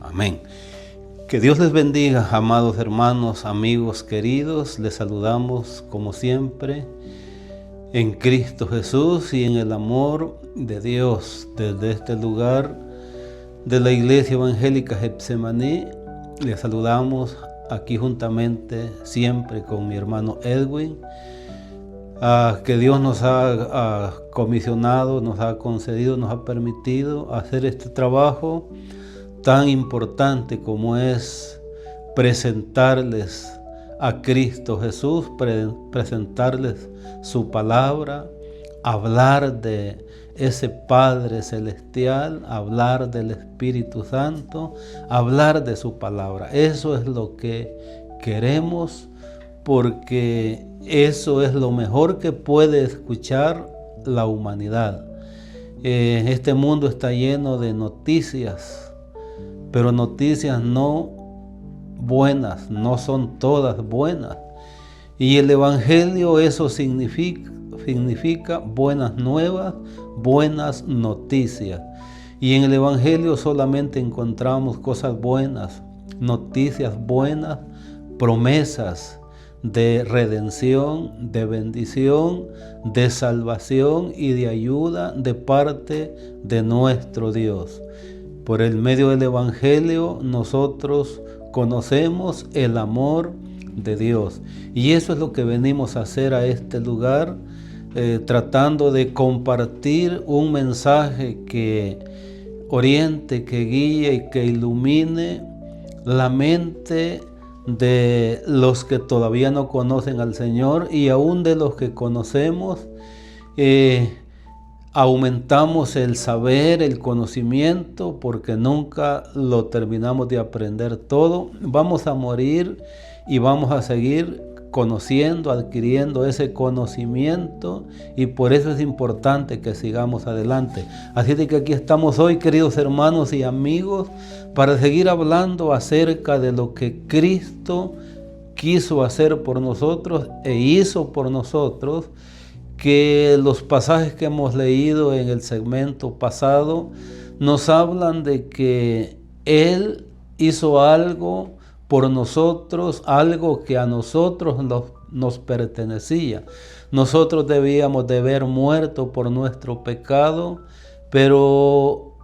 Amén. Que Dios les bendiga, amados hermanos, amigos queridos. Les saludamos como siempre en Cristo Jesús y en el amor de Dios desde este lugar de la Iglesia Evangélica Getsemaní. Les saludamos aquí juntamente siempre con mi hermano Edwin. Que Dios nos ha comisionado, nos ha concedido, nos ha permitido hacer este trabajo tan importante como es presentarles a Cristo Jesús, presentarles su palabra, hablar de ese Padre Celestial, hablar del Espíritu Santo, hablar de su palabra. Eso es lo que queremos, porque eso es lo mejor que puede escuchar la humanidad. Este mundo está lleno de noticias, pero noticias no buenas, no son todas buenas. Y el Evangelio eso significa buenas nuevas, buenas noticias. Y en el Evangelio solamente encontramos cosas buenas, noticias buenas, promesas de redención, de bendición, de salvación y de ayuda de parte de nuestro Dios. Por el medio del Evangelio nosotros conocemos el amor de Dios. Y eso es lo que venimos a hacer a este lugar, tratando de compartir un mensaje que oriente, que guíe y que ilumine la mente de los que todavía no conocen al Señor, y aún de los que conocemos. Aumentamos el saber, el conocimiento, porque nunca lo terminamos de aprender todo. Vamos a morir y vamos a seguir conociendo, adquiriendo ese conocimiento, y por eso es importante que sigamos adelante. Así de que aquí estamos hoy, queridos hermanos y amigos, para seguir hablando acerca de lo que Cristo quiso hacer por nosotros e hizo por nosotros, que los pasajes que hemos leído en el segmento pasado nos hablan de que Él hizo algo por nosotros, algo que a nosotros nos pertenecía. Nosotros debíamos de haber muerto por nuestro pecado, pero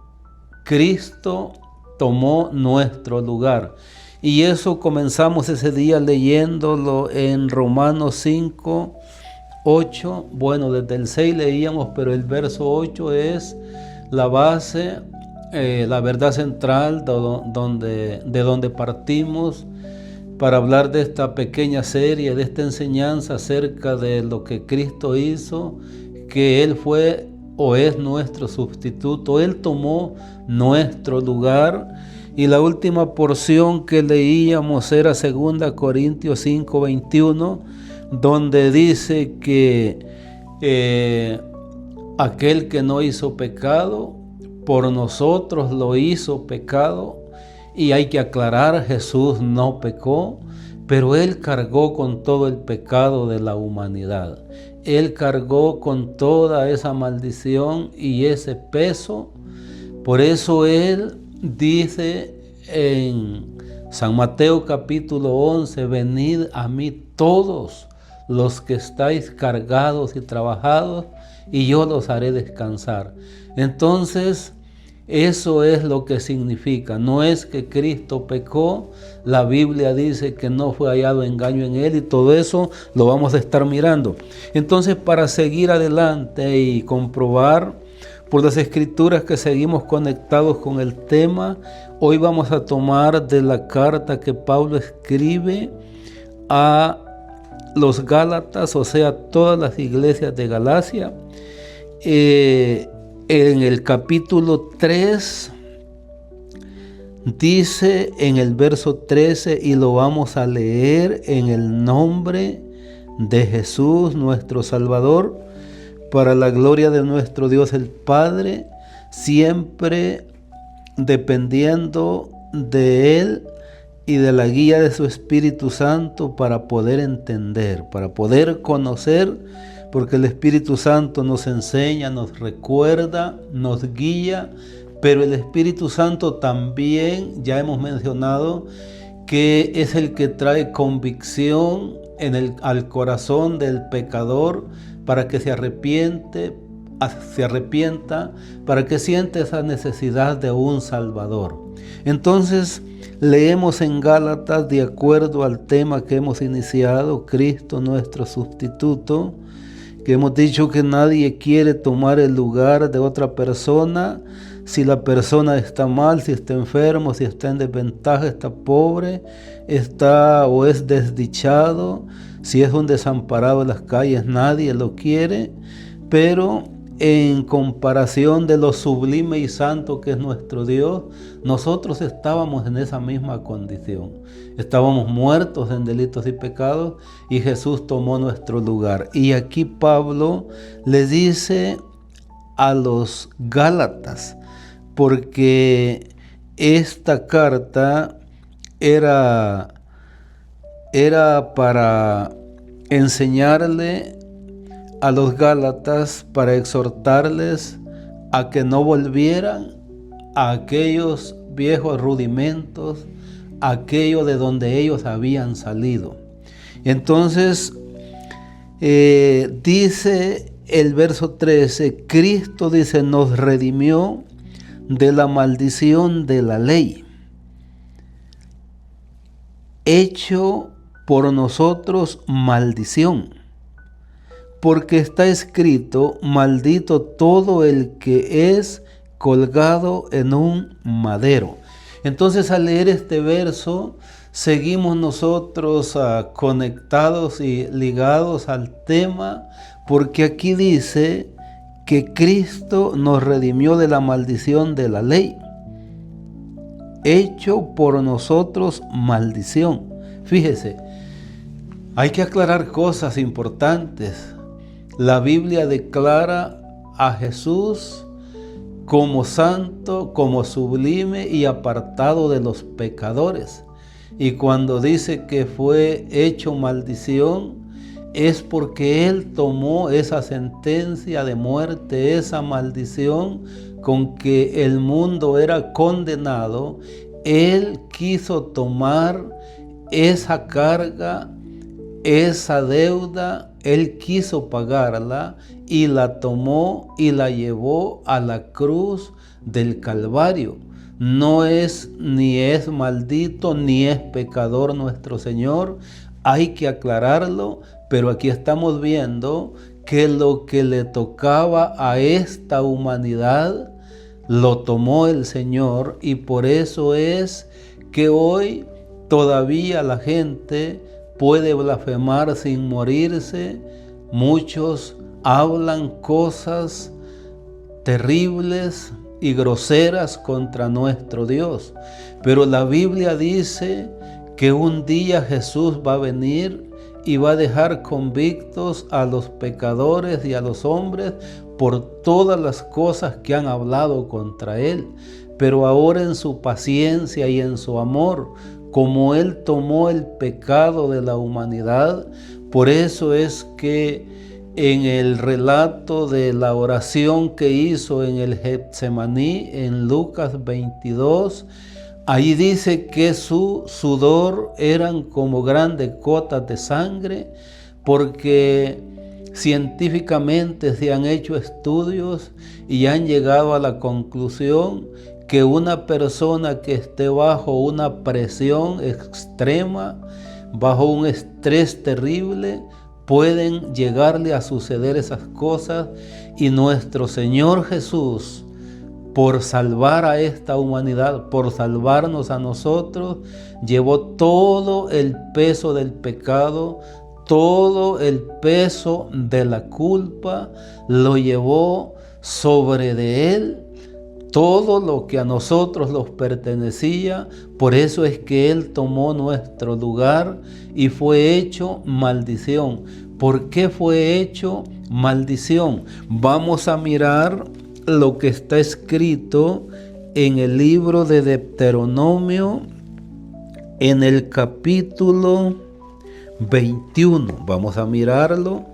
Cristo tomó nuestro lugar. Y eso comenzamos ese día leyéndolo en Romanos 5, 8, bueno, desde el 6 leíamos, pero el verso 8 es la base, la verdad central de donde partimos para hablar de esta pequeña serie, de esta enseñanza acerca de lo que Cristo hizo, que Él fue o es nuestro sustituto. Él tomó nuestro lugar. Y la última porción que leíamos era 2 Corintios 5, 21, donde dice que aquel que no hizo pecado, por nosotros lo hizo pecado. Y hay que aclarar, Jesús no pecó, pero Él cargó con todo el pecado de la humanidad. Él cargó con toda esa maldición y ese peso. Por eso Él dice en San Mateo capítulo 11, venid a mí todos los que estáis cargados y trabajados, y yo los haré descansar. Entonces, eso es lo que significa. No es que Cristo pecó, la Biblia dice que no fue hallado engaño en Él, y todo eso lo vamos a estar mirando. Entonces, para seguir adelante y comprobar por las Escrituras que seguimos conectados con el tema, hoy vamos a tomar de la carta que Pablo escribe a los Gálatas, o sea, todas las iglesias de Galacia. En el capítulo 3 dice en el verso 13, y lo vamos a leer: en el nombre de Jesús nuestro Salvador, para la gloria de nuestro Dios el Padre, siempre dependiendo de Él y de la guía de su Espíritu Santo, para poder entender, para poder conocer, porque el Espíritu Santo nos enseña, nos recuerda, nos guía pero el Espíritu Santo también, ya hemos mencionado, que es el que trae convicción al corazón del pecador para que se arrepienta, para que sienta esa necesidad de un Salvador. Entonces, leemos en Gálatas, de acuerdo al tema que hemos iniciado, Cristo nuestro sustituto, que hemos dicho que nadie quiere tomar el lugar de otra persona. Si la persona está mal, si está enfermo, si está en desventaja, está pobre, está o es desdichado, si es un desamparado en las calles, nadie lo quiere, pero en comparación de lo sublime y santo que es nuestro Dios, nosotros estábamos en esa misma condición. Estábamos muertos en delitos y pecados y Jesús tomó nuestro lugar. Y aquí Pablo le dice a los Gálatas, porque esta carta era para enseñarle a los Gálatas, para exhortarles a que no volvieran a aquellos viejos rudimentos, aquello de donde ellos habían salido. Entonces, dice el verso 13, Cristo dice, nos redimió de la maldición de la ley, hecho por nosotros maldición, porque está escrito, maldito todo el que es colgado en un madero. Entonces, al leer este verso, seguimos nosotros conectados y ligados al tema, porque aquí dice que Cristo nos redimió de la maldición de la ley, hecho por nosotros maldición. Fíjese, hay que aclarar cosas importantes. La Biblia declara a Jesús como santo, como sublime y apartado de los pecadores. Y cuando dice que fue hecho maldición, es porque Él tomó esa sentencia de muerte, esa maldición con que el mundo era condenado. Él quiso tomar esa carga, esa deuda, Él quiso pagarla y la tomó y la llevó a la cruz del Calvario. No es ni es maldito ni es pecador nuestro Señor, hay que aclararlo, pero aquí estamos viendo que lo que le tocaba a esta humanidad lo tomó el Señor, y por eso es que hoy todavía la gente puede blasfemar sin morirse. Muchos hablan cosas terribles y groseras contra nuestro Dios, pero la Biblia dice que un día Jesús va a venir y va a dejar convictos a los pecadores y a los hombres por todas las cosas que han hablado contra Él. Pero ahora, en su paciencia y en su amor, como Él tomó el pecado de la humanidad, por eso es que en el relato de la oración que hizo en el Getsemaní, en Lucas 22, ahí dice que su sudor eran como grandes gotas de sangre, porque científicamente se han hecho estudios y han llegado a la conclusión que una persona que esté bajo una presión extrema, bajo un estrés terrible, pueden llegarle a suceder esas cosas, y nuestro Señor Jesús, por salvar a esta humanidad, por salvarnos a nosotros, llevó todo el peso del pecado, todo el peso de la culpa, lo llevó sobre de Él, todo lo que a nosotros nos pertenecía. Por eso es que Él tomó nuestro lugar y fue hecho maldición. ¿Por qué fue hecho maldición? Vamos a mirar lo que está escrito en el libro de Deuteronomio, en el capítulo 21. Vamos a mirarlo,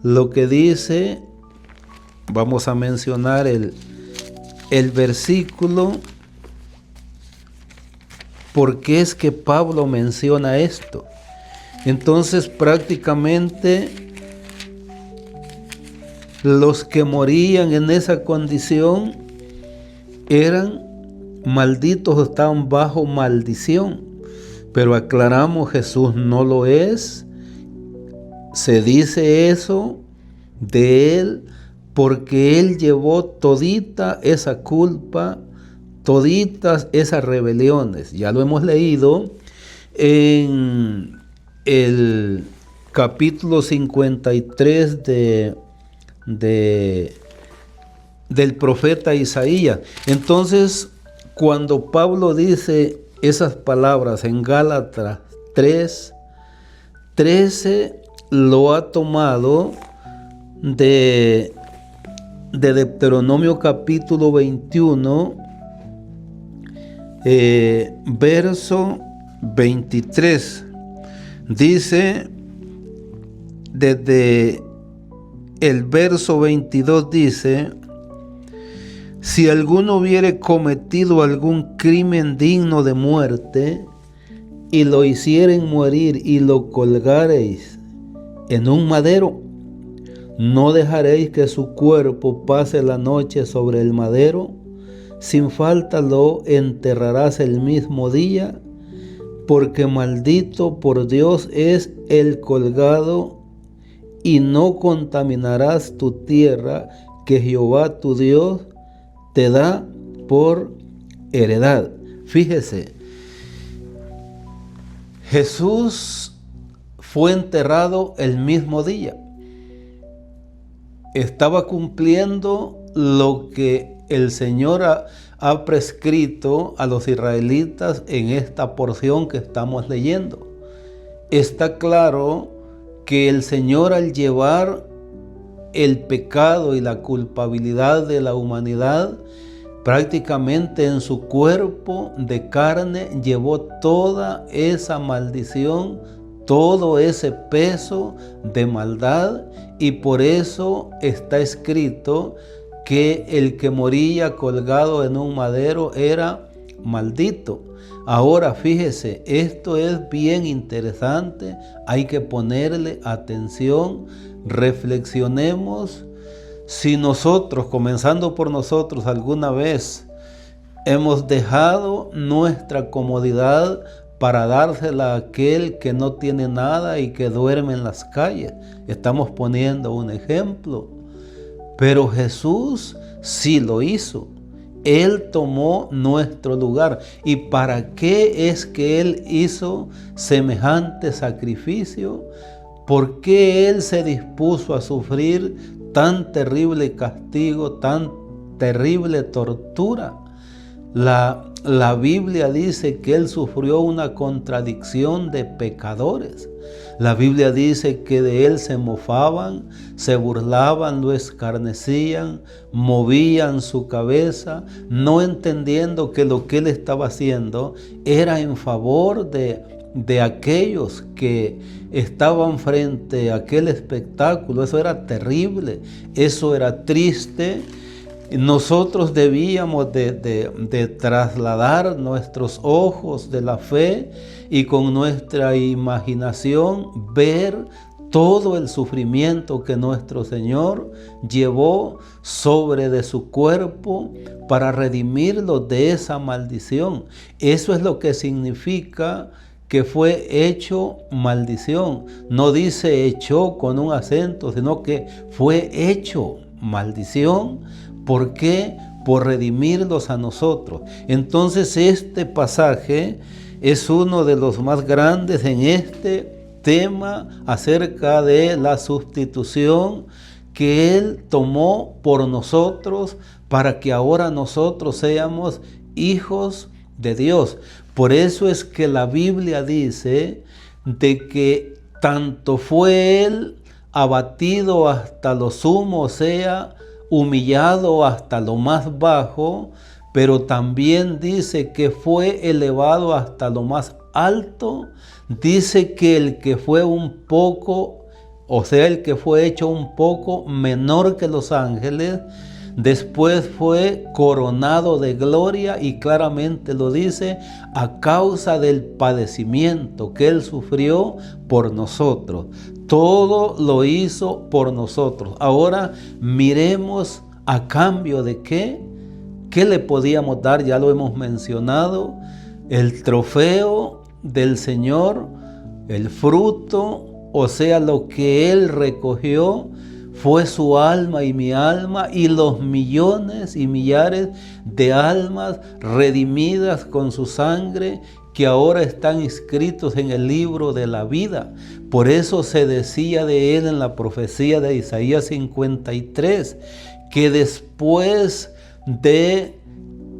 lo que dice. Vamos a mencionar el versículo, ¿por qué es que Pablo menciona esto? Entonces prácticamente los que morían en esa condición eran malditos, estaban bajo maldición. Pero aclaramos, Jesús no lo es. Se dice eso de Él porque Él llevó todita esa culpa, toditas esas rebeliones. Ya lo hemos leído en el capítulo 53 del profeta Isaías. Entonces, cuando Pablo dice esas palabras en Gálatas 3:13, lo ha tomado de Deuteronomio capítulo 21, verso 23. Dice, desde el verso 22 dice: si alguno hubiere cometido algún crimen digno de muerte, y lo hicieren morir y lo colgareis en un madero, no dejaréis que su cuerpo pase la noche sobre el madero, sin falta lo enterrarás el mismo día, porque maldito por Dios es el colgado, y no contaminarás tu tierra que Jehová tu Dios te da por heredad. Fíjese, Jesús fue enterrado el mismo día. Estaba cumpliendo lo que el Señor ha prescrito a los israelitas en esta porción que estamos leyendo. Está claro que el Señor, al llevar el pecado y la culpabilidad de la humanidad, prácticamente en su cuerpo de carne llevó toda esa maldición, todo ese peso de maldad, y por eso está escrito que el que moría colgado en un madero era maldito. Ahora fíjese, esto es bien interesante, hay que ponerle atención, reflexionemos. Si nosotros, comenzando por nosotros, alguna vez hemos dejado nuestra comodidad para dársela a aquel que no tiene nada y que duerme en las calles, estamos poniendo un ejemplo. Pero Jesús sí lo hizo. Él tomó nuestro lugar. ¿Y para qué es que Él hizo semejante sacrificio? ¿Por qué Él se dispuso a sufrir tan terrible castigo, tan terrible tortura? La Biblia dice que Él sufrió una contradicción de pecadores. La Biblia dice que de Él se mofaban, se burlaban, lo escarnecían, movían su cabeza, no entendiendo que lo que Él estaba haciendo era en favor de aquellos que estaban frente a aquel espectáculo. Eso era terrible, eso era triste. Nosotros debíamos de trasladar nuestros ojos de la fe y con nuestra imaginación ver todo el sufrimiento que nuestro Señor llevó sobre de su cuerpo para redimirlo de esa maldición. Eso es lo que significa que fue hecho maldición. No dice echó con un acento, sino que fue hecho maldición. ¿Por qué? Por redimirlos a nosotros. Entonces este pasaje es uno de los más grandes en este tema acerca de la sustitución que Él tomó por nosotros para que ahora nosotros seamos hijos de Dios. Por eso es que la Biblia dice de que tanto fue Él abatido hasta lo sumo, o sea, humillado hasta lo más bajo, pero también dice que fue elevado hasta lo más alto. Dice que el que fue un poco, o sea, el que fue hecho un poco menor que los ángeles, Después fue coronado de gloria y claramente lo dice, a causa del padecimiento que Él sufrió por nosotros. Todo lo hizo por nosotros. Ahora miremos a cambio de qué. ¿Qué le podíamos dar? Ya lo hemos mencionado. El trofeo del Señor, el fruto, o sea, lo que Él recogió, fue su alma y mi alma y los millones y millares de almas redimidas con su sangre que ahora están inscritos en el libro de la vida. Por eso se decía de Él en la profecía de Isaías 53, que después de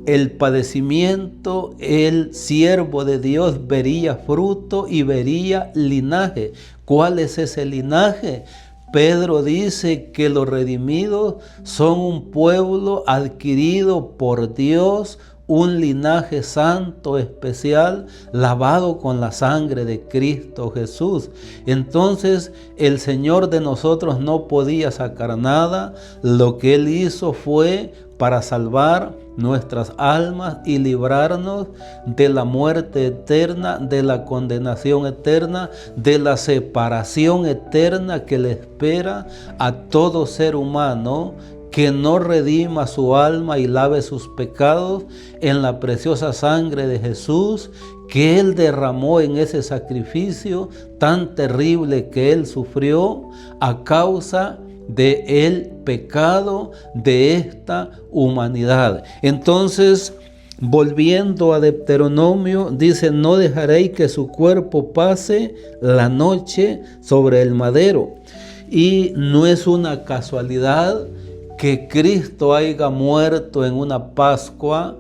el padecimiento, el siervo de Dios vería fruto y vería linaje. ¿Cuál es ese linaje? Pedro dice que los redimidos son un pueblo adquirido por Dios, un linaje santo especial, lavado con la sangre de Cristo Jesús. Entonces el Señor de nosotros no podía sacar nada. Lo que Él hizo fue para salvar nuestras almas y librarnos de la muerte eterna, de la condenación eterna, de la separación eterna que le espera a todo ser humano que no redima su alma y lave sus pecados en la preciosa sangre de Jesús que Él derramó en ese sacrificio tan terrible que Él sufrió a causa del pecado de esta humanidad. Entonces, volviendo a Deuteronomio, dice, no dejaréis que su cuerpo pase la noche sobre el madero. Y no es una casualidad que Cristo haya muerto en una Pascua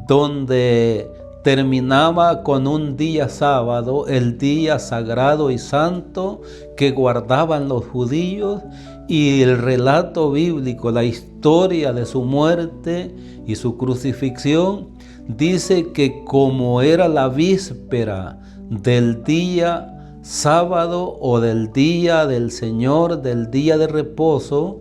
donde terminaba con un día sábado, el día sagrado y santo que guardaban los judíos, y el relato bíblico, la historia de su muerte y su crucifixión, dice que como era la víspera del día sábado o del día del Señor, del día de reposo,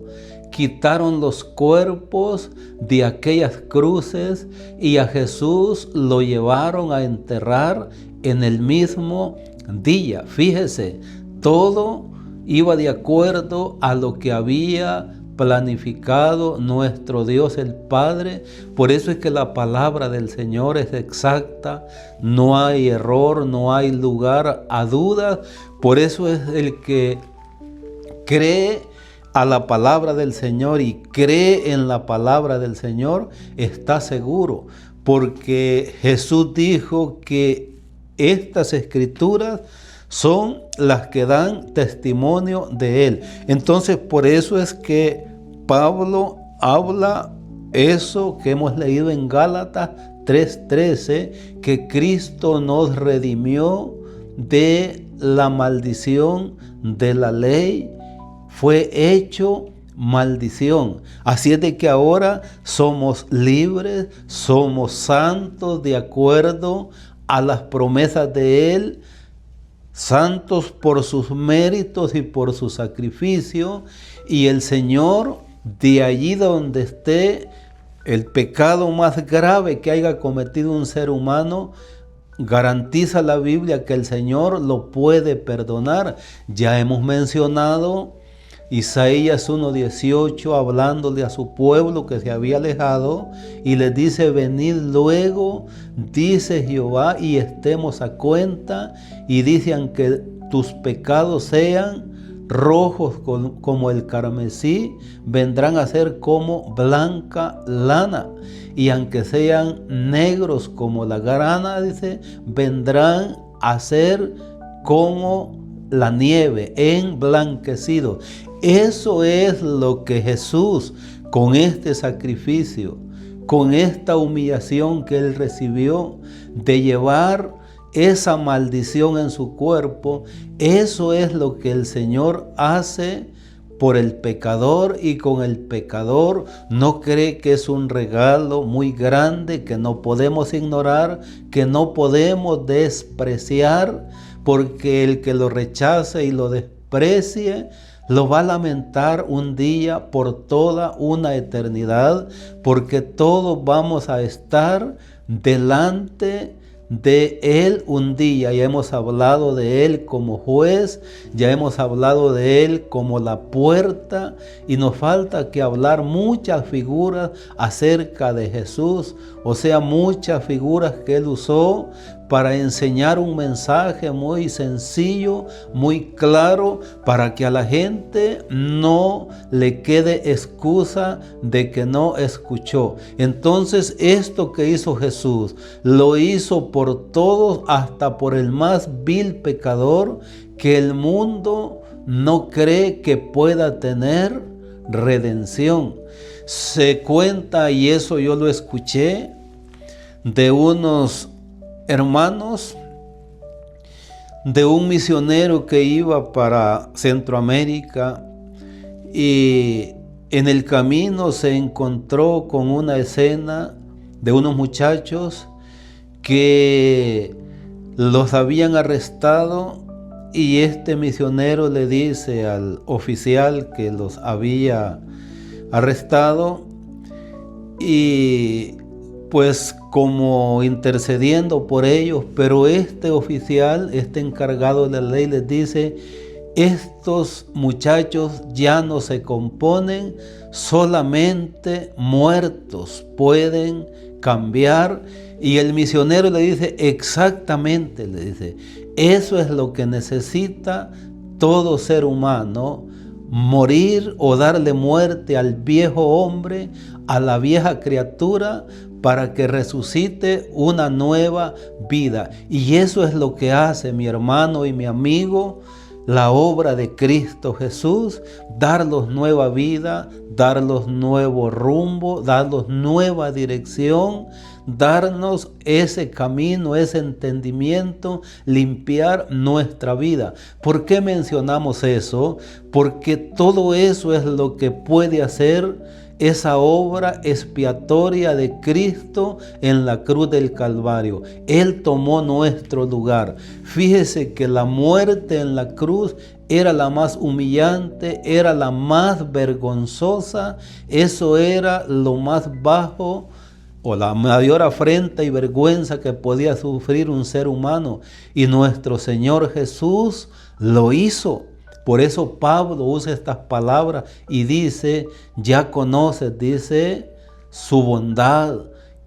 quitaron los cuerpos de aquellas cruces y a Jesús lo llevaron a enterrar en el mismo día. Fíjese, todo iba de acuerdo a lo que había planificado nuestro Dios el Padre. Por eso es que la palabra del Señor es exacta, no hay error, no hay lugar a dudas. Por eso es el que cree a la palabra del Señor y cree en la palabra del Señor, está seguro, porque Jesús dijo que estas escrituras son las que dan testimonio de Él. Entonces, por eso es que Pablo habla eso que hemos leído en Gálatas 3:13, que Cristo nos redimió de la maldición de la ley, fue hecho maldición. Así es de que ahora somos libres, somos santos de acuerdo a las promesas de Él, santos por sus méritos y por su sacrificio, y el Señor, de allí donde esté el pecado más grave que haya cometido un ser humano, garantiza la Biblia que el Señor lo puede perdonar. Ya hemos mencionado Isaías 1:18, hablándole a su pueblo que se había alejado, y les dice, venid luego, dice Jehová, y estemos a cuenta, y dice, aunque tus pecados sean rojos como el carmesí, vendrán a ser como blanca lana, y aunque sean negros como la grana, dice, vendrán a ser como la nieve, emblanquecido. Eso es lo que Jesús, con este sacrificio, con esta humillación que Él recibió, de llevar esa maldición en su cuerpo, eso es lo que el Señor hace por el pecador, y con el pecador no cree que es un regalo muy grande que no podemos ignorar, que no podemos despreciar, porque el que lo rechace y lo desprecie lo va a lamentar un día por toda una eternidad, porque todos vamos a estar delante de Él un día. Ya hemos hablado de Él como juez, ya hemos hablado de Él como la puerta, y nos falta que hablar muchas figuras acerca de Jesús, o sea, muchas figuras que Él usó para enseñar un mensaje muy sencillo, muy claro, para que a la gente no le quede excusa de que no escuchó. Entonces, esto que hizo Jesús, lo hizo por todos, hasta por el más vil pecador, que el mundo no cree que pueda tener redención. Se cuenta, y eso yo lo escuché, de unos hermanos, de un misionero que iba para Centroamérica, y en el camino se encontró con una escena de unos muchachos que los habían arrestado, y este misionero le dice al oficial que los había arrestado, y pues como intercediendo por ellos, pero este oficial, este encargado de la ley, les dice: estos muchachos ya no se componen, solamente muertos pueden cambiar. Y el misionero le dice: exactamente, le dice, eso es lo que necesita todo ser humano, morir o darle muerte al viejo hombre, a la vieja criatura, para que resucite una nueva vida. Y eso es lo que hace, mi hermano y mi amigo, la obra de Cristo Jesús: darlos nueva vida, darlos nuevo rumbo, darlos nueva dirección, darnos ese camino, ese entendimiento, limpiar nuestra vida. ¿Por qué mencionamos eso? Porque todo eso es lo que puede hacer esa obra expiatoria de Cristo en la cruz del Calvario. Él tomó nuestro lugar. Fíjese que la muerte en la cruz era la más humillante, era la más vergonzosa. Eso era lo más bajo, o la mayor afrenta y vergüenza que podía sufrir un ser humano. Y nuestro Señor Jesús lo hizo. Por eso Pablo usa estas palabras y dice: ya conoces, dice, su bondad,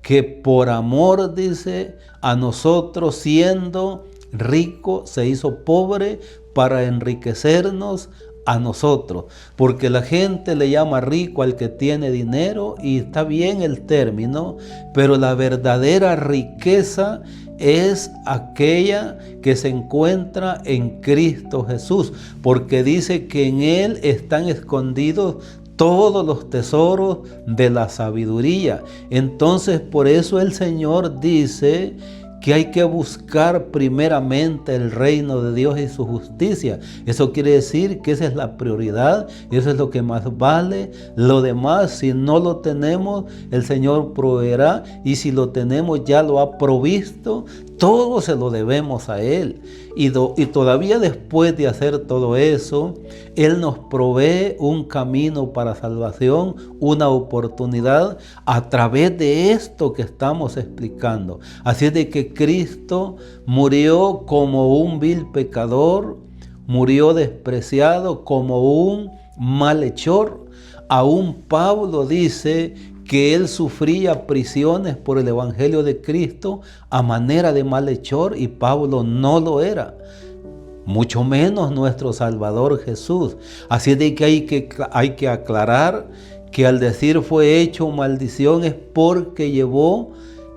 que por amor, dice, a nosotros, siendo rico, se hizo pobre para enriquecernos a nosotros. Porque la gente le llama rico al que tiene dinero, y está bien el término, pero la verdadera riqueza es aquella que se encuentra en Cristo Jesús, porque dice que en Él están escondidos todos los tesoros de la sabiduría. Entonces, por eso el Señor dice que hay que buscar primeramente el reino de Dios y su justicia. Eso quiere decir que esa es la prioridad, eso es lo que más vale. Lo demás, si no lo tenemos, el Señor proveerá, y si lo tenemos, ya lo ha provisto. Todo se lo debemos a Él. Y todavía después de hacer todo eso, Él nos provee un camino para salvación, una oportunidad a través de esto que estamos explicando. Así es de que Cristo murió como un vil pecador, murió despreciado como un malhechor. Aún Pablo dice que él sufría prisiones por el Evangelio de Cristo a manera de malhechor, y Pablo no lo era, mucho menos nuestro Salvador Jesús. Así de que hay que aclarar que al decir fue hecho maldición es porque llevó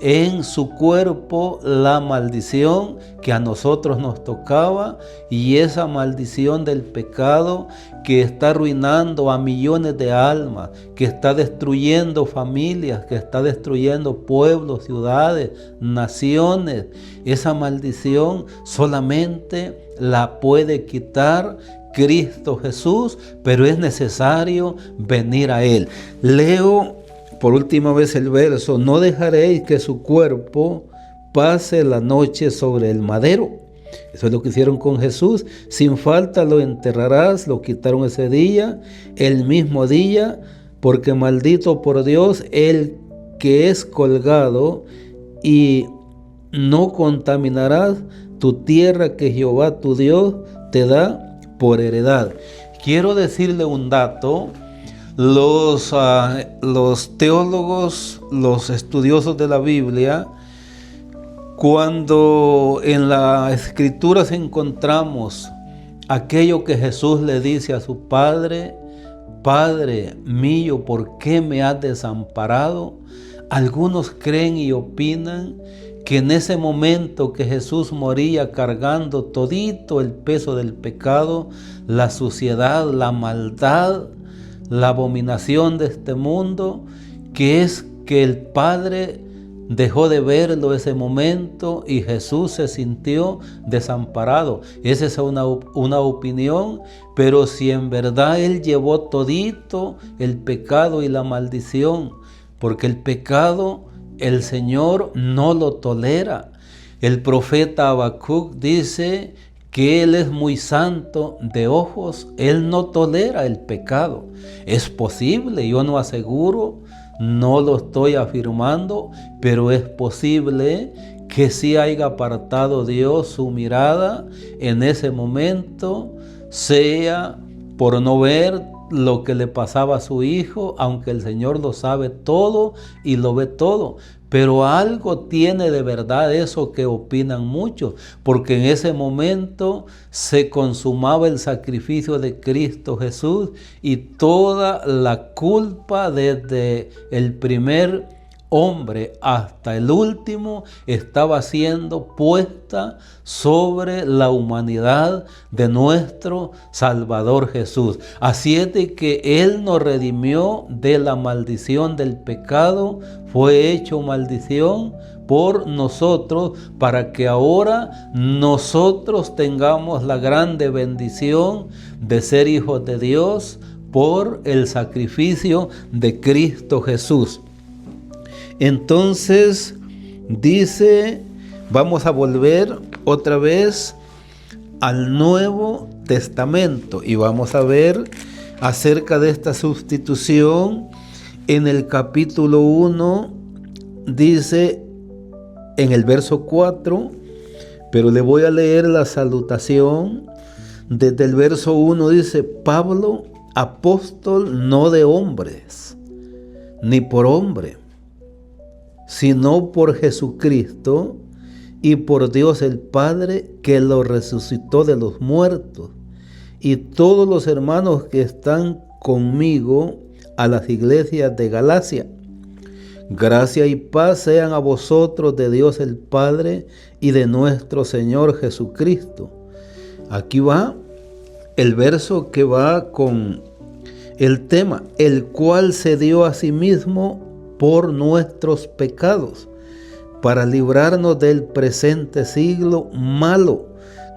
en su cuerpo la maldición que a nosotros nos tocaba, y esa maldición del pecado que está arruinando a millones de almas, que está destruyendo familias, que está destruyendo pueblos, ciudades, naciones. Esa maldición solamente la puede quitar Cristo Jesús, pero es necesario venir a Él. Leo por última vez el verso: no dejaréis que su cuerpo pase la noche sobre el madero. Eso es lo que hicieron con Jesús. Sin falta lo enterrarás, lo quitaron ese día, el mismo día, porque maldito por Dios el que es colgado, y no contaminarás tu tierra que Jehová tu Dios te da por heredad. Quiero decirle un dato. Los teólogos, los estudiosos de la Biblia, cuando en las Escrituras encontramos aquello que Jesús le dice a su Padre: Padre mío, ¿por qué me has desamparado? Algunos creen y opinan que en ese momento que Jesús moría cargando todito el peso del pecado, la suciedad, la maldad, la abominación de este mundo, que es que el Padre dejó de verlo ese momento y Jesús se sintió desamparado. Esa es una opinión, pero si en verdad Él llevó todito el pecado y la maldición, porque el pecado el Señor no lo tolera. El profeta Habacuc dice que Él es muy santo de ojos, Él no tolera el pecado. Es posible, yo no aseguro, no lo estoy afirmando, pero es posible que sí haya apartado Dios su mirada en ese momento, sea por no ver lo que le pasaba a su hijo, aunque el Señor lo sabe todo y lo ve todo. Pero algo tiene de verdad eso que opinan muchos, porque en ese momento se consumaba el sacrificio de Cristo Jesús y toda la culpa desde el primer hombre hasta el último estaba siendo puesta sobre la humanidad de nuestro Salvador Jesús. Así es de que Él nos redimió de la maldición del pecado, fue hecho maldición por nosotros para que ahora nosotros tengamos la grande bendición de ser hijos de Dios por el sacrificio de Cristo Jesús. Entonces dice, vamos a volver otra vez al Nuevo Testamento y vamos a ver acerca de esta sustitución. En el capítulo 1 dice en el verso 4, pero le voy a leer la salutación. Desde el verso 1 dice: Pablo, apóstol no de hombres, ni por hombre, sino por Jesucristo y por Dios el Padre, que lo resucitó de los muertos, y todos los hermanos que están conmigo a las iglesias de Galacia. Gracia y paz sean a vosotros de Dios el Padre y de nuestro Señor Jesucristo. Aquí va el verso que va con el tema: el cual se dio a sí mismo por nuestros pecados, para librarnos del presente siglo malo.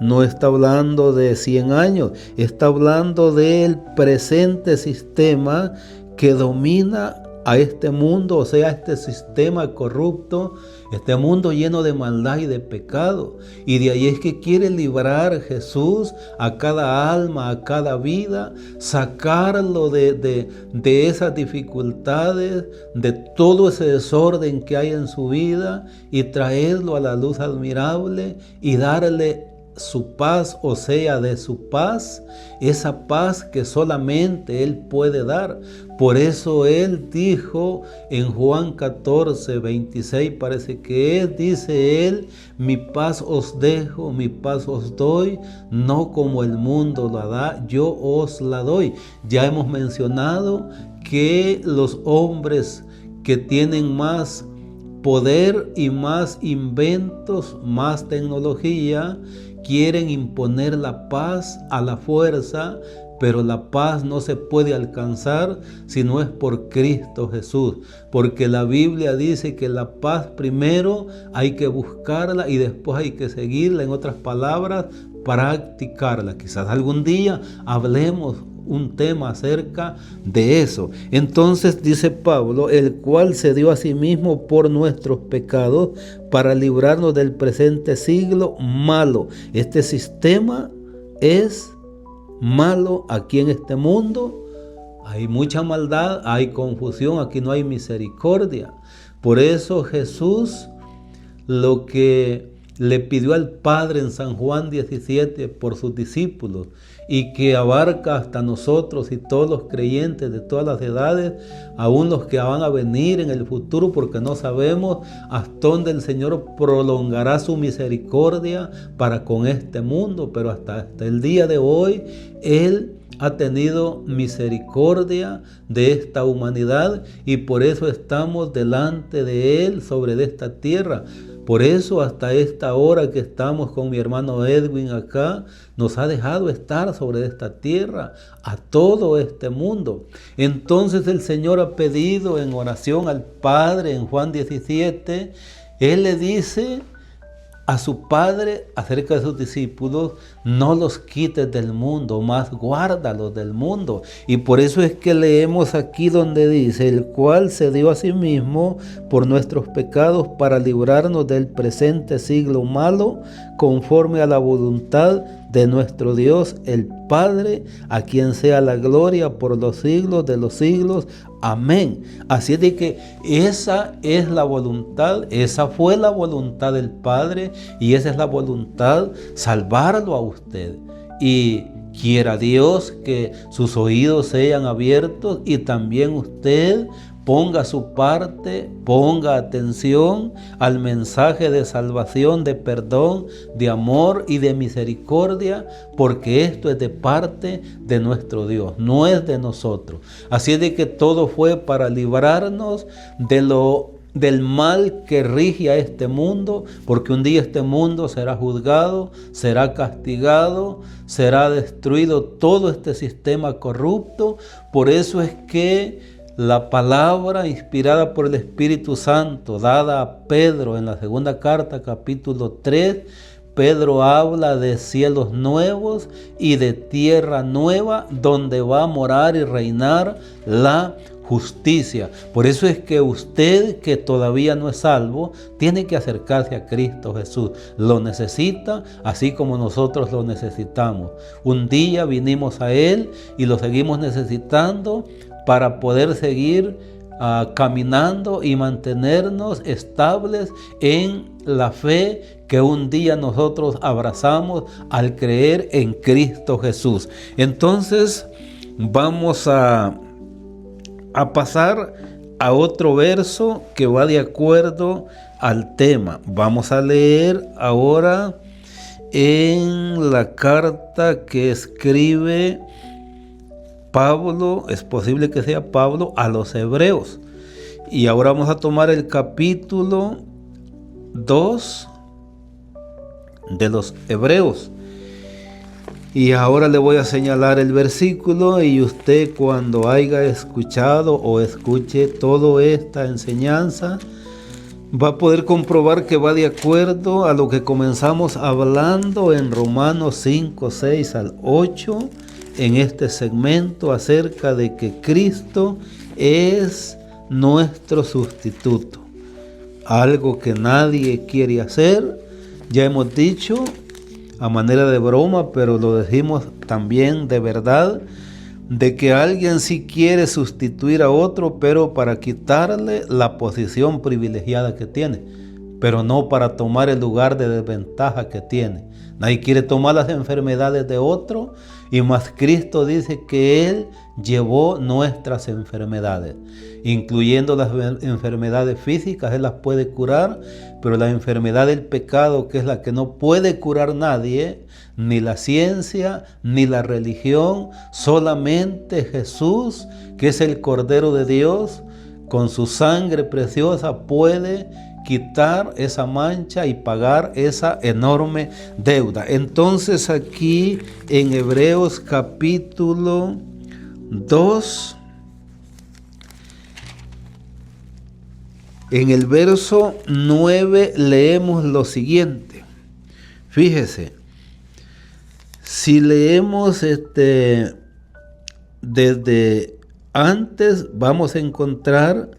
No está hablando de 100 años, está hablando del presente sistema que domina a este mundo, o sea, este sistema corrupto, este mundo lleno de maldad y de pecado. Y de ahí es que quiere librar Jesús a cada alma, a cada vida, sacarlo de esas dificultades, de todo ese desorden que hay en su vida, y traerlo a la luz admirable y darle su paz, o sea, de su paz, esa paz que solamente Él puede dar. Por eso Él dijo en Juan 14, 26, parece que es, dice Él: mi paz os dejo, mi paz os doy, no como el mundo la da, yo os la doy. Ya hemos mencionado que los hombres que tienen más poder y más inventos, más tecnología, quieren imponer la paz a la fuerza, pero la paz no se puede alcanzar si no es por Cristo Jesús, porque la Biblia dice que la paz primero hay que buscarla y después hay que seguirla, en otras palabras, practicarla. Quizás algún día hablemos un tema acerca de eso. Entonces dice Pablo, el cual se dio a sí mismo por nuestros pecados para librarnos del presente siglo malo. Este sistema es malo aquí en este mundo. Hay mucha maldad, hay confusión, aquí no hay misericordia. Por eso Jesús lo que le pidió al Padre en San Juan 17 por sus discípulos, y que abarca hasta nosotros y todos los creyentes de todas las edades, aún los que van a venir en el futuro, porque no sabemos hasta dónde el Señor prolongará su misericordia para con este mundo, pero hasta el día de hoy Él ha tenido misericordia de esta humanidad y por eso estamos delante de Él sobre esta tierra. Por eso hasta esta hora que estamos con mi hermano Edwin acá, nos ha dejado estar sobre esta tierra, a todo este mundo. Entonces el Señor ha pedido en oración al Padre en Juan 17, Él le dice a su Padre acerca de sus discípulos, no los quites del mundo, más guárdalos del mundo. Y por eso es que leemos aquí donde dice, el cual se dio a sí mismo por nuestros pecados para librarnos del presente siglo malo, conforme a la voluntad de nuestro Dios el Padre, a quien sea la gloria por los siglos de los siglos. Amén. Así de que esa es la voluntad, esa fue la voluntad del Padre y esa es la voluntad, salvarlo a usted. Y quiera Dios que sus oídos sean abiertos y también usted ponga su parte, ponga atención al mensaje de salvación, de perdón, de amor y de misericordia, porque esto es de parte de nuestro Dios, no es de nosotros. Así es de que todo fue para librarnos del mal que rige a este mundo, porque un día este mundo será juzgado, será castigado, será destruido todo este sistema corrupto. Por eso es que la palabra inspirada por el Espíritu Santo, dada a Pedro en la segunda carta, capítulo 3, Pedro habla de cielos nuevos y de tierra nueva, donde va a morar y reinar la justicia. Por eso es que usted, que todavía no es salvo, tiene que acercarse a Cristo Jesús. Lo necesita, así como nosotros lo necesitamos. Un día vinimos a Él y lo seguimos necesitando para poder seguir caminando y mantenernos estables en la fe que un día nosotros abrazamos al creer en Cristo Jesús. Entonces vamos a pasar a otro verso que va de acuerdo al tema. Vamos a leer ahora en la carta que escribe Pablo, es posible que sea Pablo, a los hebreos. Y ahora vamos a tomar el capítulo 2 de los hebreos. Y ahora le voy a señalar el versículo y usted, cuando haya escuchado o escuche toda esta enseñanza, va a poder comprobar que va de acuerdo a lo que comenzamos hablando en Romanos 5, 6 al 8, en este segmento acerca de que Cristo es nuestro sustituto. Algo que nadie quiere hacer, ya hemos dicho a manera de broma, pero lo decimos también de verdad, de que alguien sí quiere sustituir a otro, pero para quitarle la posición privilegiada que tiene, pero no para tomar el lugar de desventaja que tiene. Nadie quiere tomar las enfermedades de otro, y más Cristo dice que Él llevó nuestras enfermedades, incluyendo las enfermedades físicas. Él las puede curar, pero la enfermedad del pecado, que es la que no puede curar nadie, ni la ciencia, ni la religión, solamente Jesús, que es el Cordero de Dios, con su sangre preciosa puede quitar esa mancha y pagar esa enorme deuda. Entonces aquí en Hebreos capítulo 2, en el verso 9 leemos lo siguiente. Fíjese, si leemos desde antes, vamos a encontrar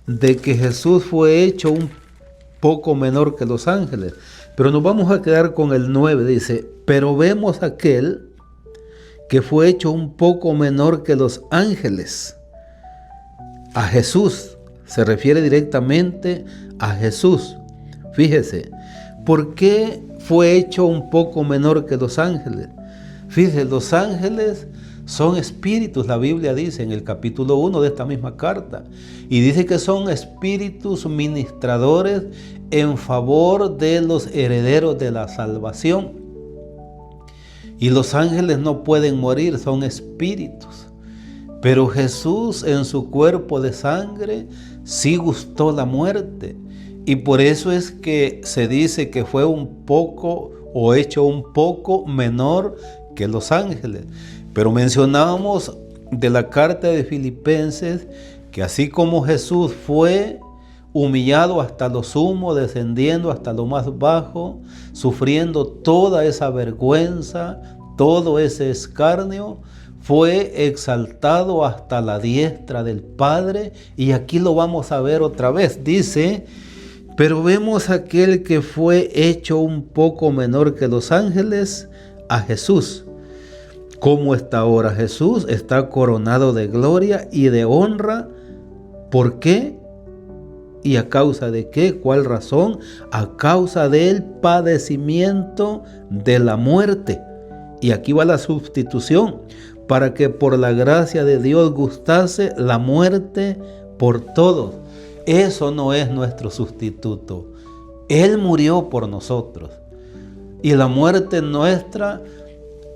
de que Jesús fue hecho un poco menor que los ángeles. Pero nos vamos a quedar con el 9, dice, pero vemos aquel que fue hecho un poco menor que los ángeles. A Jesús, se refiere directamente a Jesús. Fíjese, ¿por qué fue hecho un poco menor que los ángeles? Fíjese, los ángeles son espíritus, la Biblia dice en el capítulo 1 de esta misma carta, y dice que son espíritus ministradores en favor de los herederos de la salvación. Y los ángeles no pueden morir, son espíritus. Pero Jesús en su cuerpo de sangre sí gustó la muerte. Y por eso es que se dice que fue un poco o hecho un poco menor que los ángeles. Pero mencionábamos de la carta de Filipenses que así como Jesús fue humillado hasta lo sumo, descendiendo hasta lo más bajo, sufriendo toda esa vergüenza, todo ese escarnio, fue exaltado hasta la diestra del Padre. Y aquí lo vamos a ver otra vez. Dice, pero vemos aquel que fue hecho un poco menor que los ángeles, a Jesús. ¿Cómo está ahora Jesús? Está coronado de gloria y de honra. ¿Por qué? ¿Y a causa de qué? ¿Cuál razón? A causa del padecimiento de la muerte. Y aquí va la sustitución, para que por la gracia de Dios gustase la muerte por todos. Eso no es nuestro sustituto. Él murió por nosotros. Y la muerte nuestra,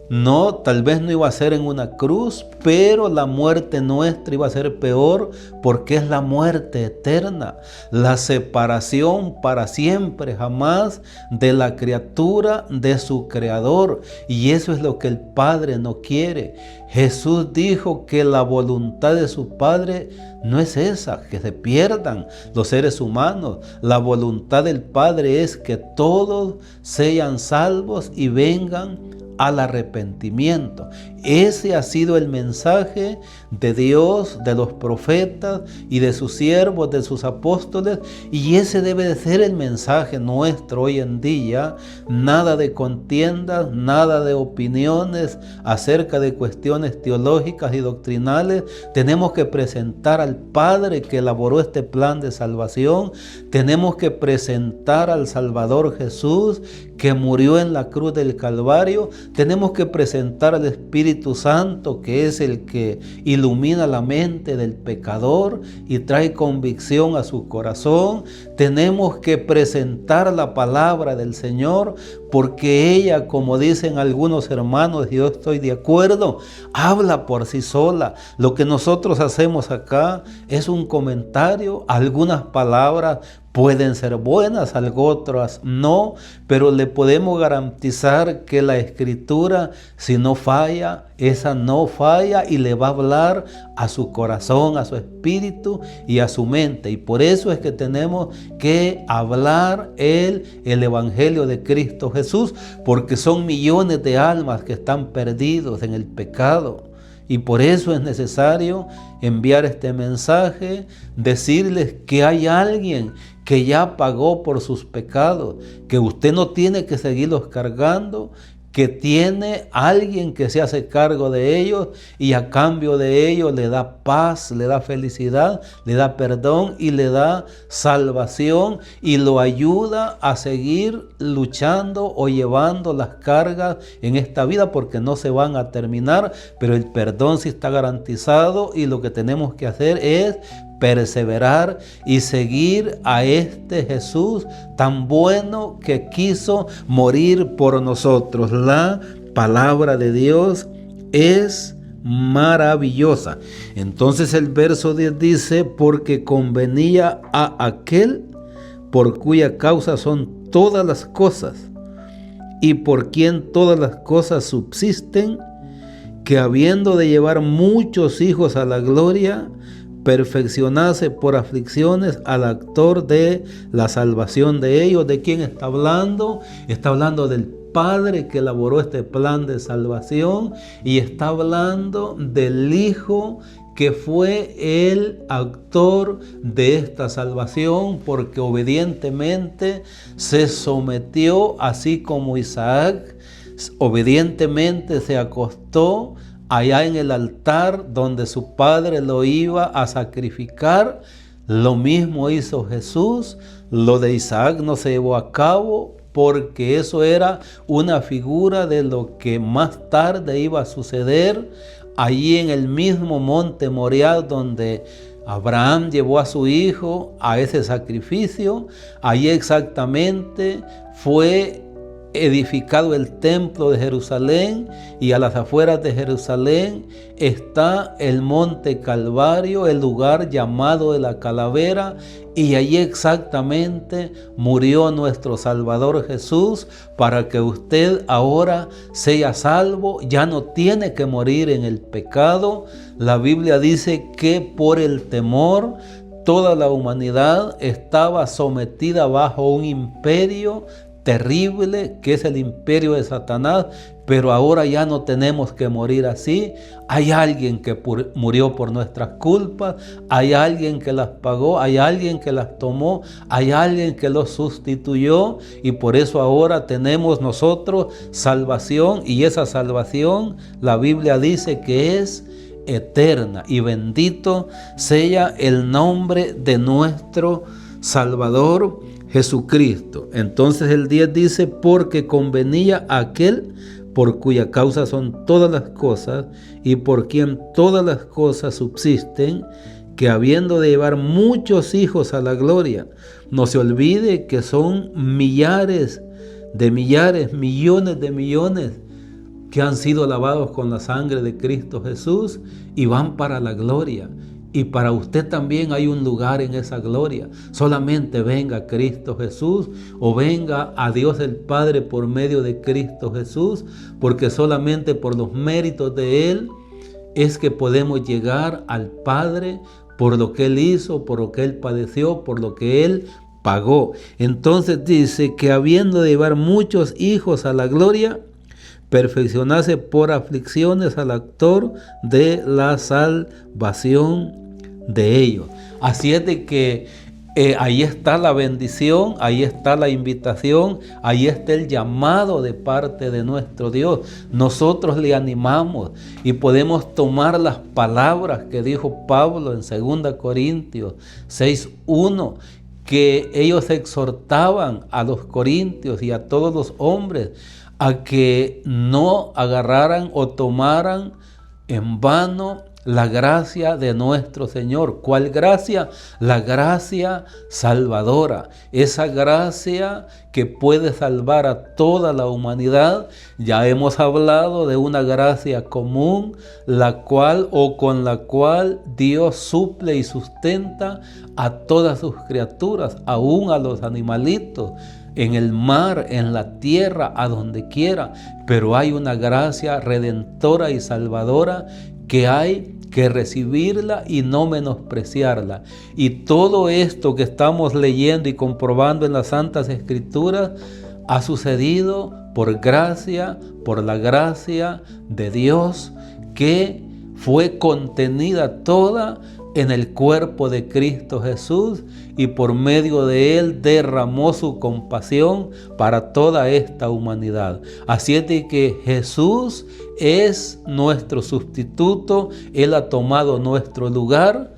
no, tal vez no iba a ser en una cruz, pero la muerte nuestra iba a ser peor, porque es la muerte eterna, la separación para siempre, jamás, de la criatura de su Creador. Y eso es lo que el Padre no quiere. Jesús dijo que la voluntad de su Padre no es esa, que se pierdan los seres humanos. La voluntad del Padre es que todos sean salvos y vengan al arrepentimiento. Ese ha sido el mensaje de Dios, de los profetas y de sus siervos, de sus apóstoles, y ese debe de ser el mensaje nuestro hoy en día. Nada de contiendas, nada de opiniones acerca de cuestiones teológicas y doctrinales. Tenemos que presentar al Padre que elaboró este plan de salvación. Tenemos que presentar al Salvador Jesús, que murió en la cruz del Calvario. Tenemos que presentar al Espíritu Santo, que es el que ilumina la mente del pecador y trae convicción a su corazón. Tenemos que presentar la palabra del Señor, porque ella, como dicen algunos hermanos, y yo estoy de acuerdo, habla por sí sola. Lo que nosotros hacemos acá es un comentario. Algunas palabras pueden ser buenas, algo otras no, pero le podemos garantizar que la Escritura, si no falla, esa no falla y le va a hablar a su corazón, a su espíritu y a su mente. Y por eso es que tenemos que hablar el Evangelio de Cristo Jesús, porque son millones de almas que están perdidos en el pecado. Y por eso es necesario enviar este mensaje, decirles que hay alguien que ya pagó por sus pecados, que usted no tiene que seguirlos cargando, que tiene alguien que se hace cargo de ellos y a cambio de ellos le da paz, le da felicidad, le da perdón y le da salvación y lo ayuda a seguir luchando o llevando las cargas en esta vida, porque no se van a terminar, pero el perdón sí está garantizado y lo que tenemos que hacer es perseverar y seguir a este Jesús tan bueno que quiso morir por nosotros. La palabra de Dios es maravillosa. Entonces el verso 10 dice, porque convenía a aquel por cuya causa son todas las cosas, y por quien todas las cosas subsisten, que habiendo de llevar muchos hijos a la gloria, perfeccionase por aflicciones al actor de la salvación de ellos. ¿De quién está hablando? Está hablando del Padre que elaboró este plan de salvación, y está hablando del Hijo que fue el actor de esta salvación, porque obedientemente se sometió, así como Isaac obedientemente se acostó allá en el altar donde su padre lo iba a sacrificar. Lo mismo hizo Jesús. Lo de Isaac no se llevó a cabo porque eso era una figura de lo que más tarde iba a suceder allí en el mismo monte Moriah, donde Abraham llevó a su hijo a ese sacrificio. Allí exactamente fue edificado el templo de Jerusalén, y a las afueras de Jerusalén está el monte Calvario, el lugar llamado de la calavera, y allí exactamente murió nuestro Salvador Jesús para que usted ahora sea salvo. Ya no tiene que morir en el pecado. La Biblia dice que por el temor toda la humanidad estaba sometida bajo un imperio terrible, que es el imperio de Satanás, pero ahora ya no tenemos que morir así. Hay alguien que murió por nuestras culpas, hay alguien que las pagó, hay alguien que las tomó, hay alguien que los sustituyó, y por eso ahora tenemos nosotros salvación, y esa salvación la Biblia dice que es eterna, y bendito sea el nombre de nuestro Salvador Jesucristo. Entonces el 10 dice: porque convenía a aquel por cuya causa son todas las cosas, y por quien todas las cosas subsisten, que habiendo de llevar muchos hijos a la gloria. No se olvide que son millares de millares, millones de millones que han sido lavados con la sangre de Cristo Jesús y van para la gloria. Y para usted también hay un lugar en esa gloria. Solamente venga a Cristo Jesús, o venga a Dios el Padre por medio de Cristo Jesús, porque solamente por los méritos de Él es que podemos llegar al Padre, por lo que Él hizo, por lo que Él padeció, por lo que Él pagó. Entonces dice que habiendo de llevar muchos hijos a la gloria, perfeccionase por aflicciones al actor de la salvación de ellos. Así es de que ahí está la bendición, ahí está la invitación, ahí está el llamado de parte de nuestro Dios. Nosotros le animamos y podemos tomar las palabras que dijo Pablo en 2 Corintios 6:1, que ellos exhortaban a los corintios y a todos los hombres a que no agarraran o tomaran en vano la gracia de nuestro Señor. ¿Cuál gracia? La gracia salvadora. Esa gracia que puede salvar a toda la humanidad. Ya hemos hablado de una gracia común, la cual o con la cual Dios suple y sustenta a todas sus criaturas, aún a los animalitos, en el mar, en la tierra, a donde quiera. Pero hay una gracia redentora y salvadora que hay que recibirla y no menospreciarla. Y todo esto que estamos leyendo y comprobando en las Santas Escrituras ha sucedido por gracia, por la gracia de Dios, que fue contenida toda en el cuerpo de Cristo Jesús, y por medio de Él derramó su compasión para toda esta humanidad. Así es de que Jesús es nuestro sustituto, Él ha tomado nuestro lugar.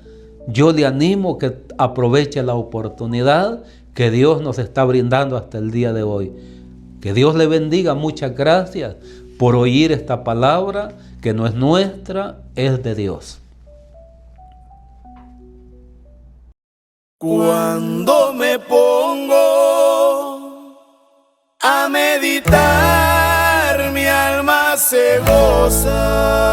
Yo le animo que aproveche la oportunidad que Dios nos está brindando hasta el día de hoy. Que Dios le bendiga. Muchas gracias por oír esta palabra, que no es nuestra, es de Dios. Cuando me pongo a meditar, mi alma se goza.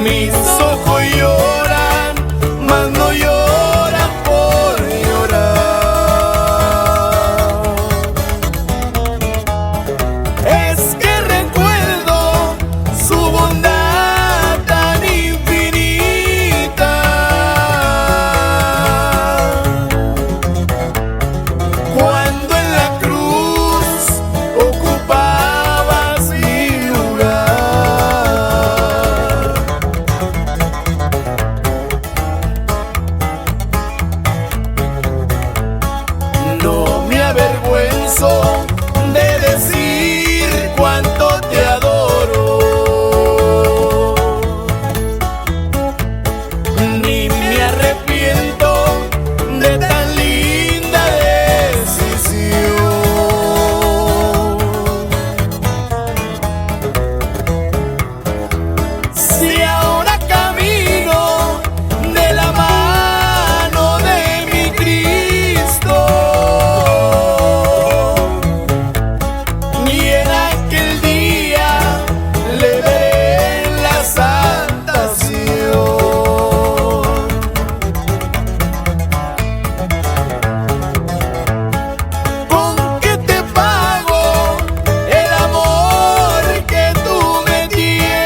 Mis ojos lloran, mas no lloran por llorar. Es que recuerdo su bondad tan infinita. Cuando en la cruz ocupabas mi lugar. No me avergüenzo de decir cuánto te adoro, ni me arrepiento de tan linda decisión. Si ahora camino de la mano de mi Cristo, y en aquel día le veré la santa Sion. ¿Con qué te pago el amor que tú me tienes?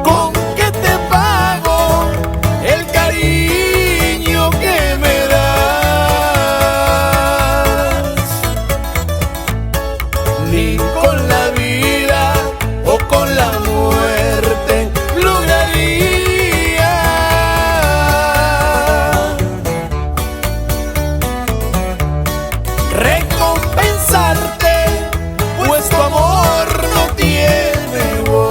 ¿Con qué te pago el cariño que me das? Ni con la vida o con la muerte lograría recompensarte, pues tu amor no tiene igual.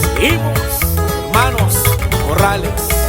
Seguimos, hermanos Corrales.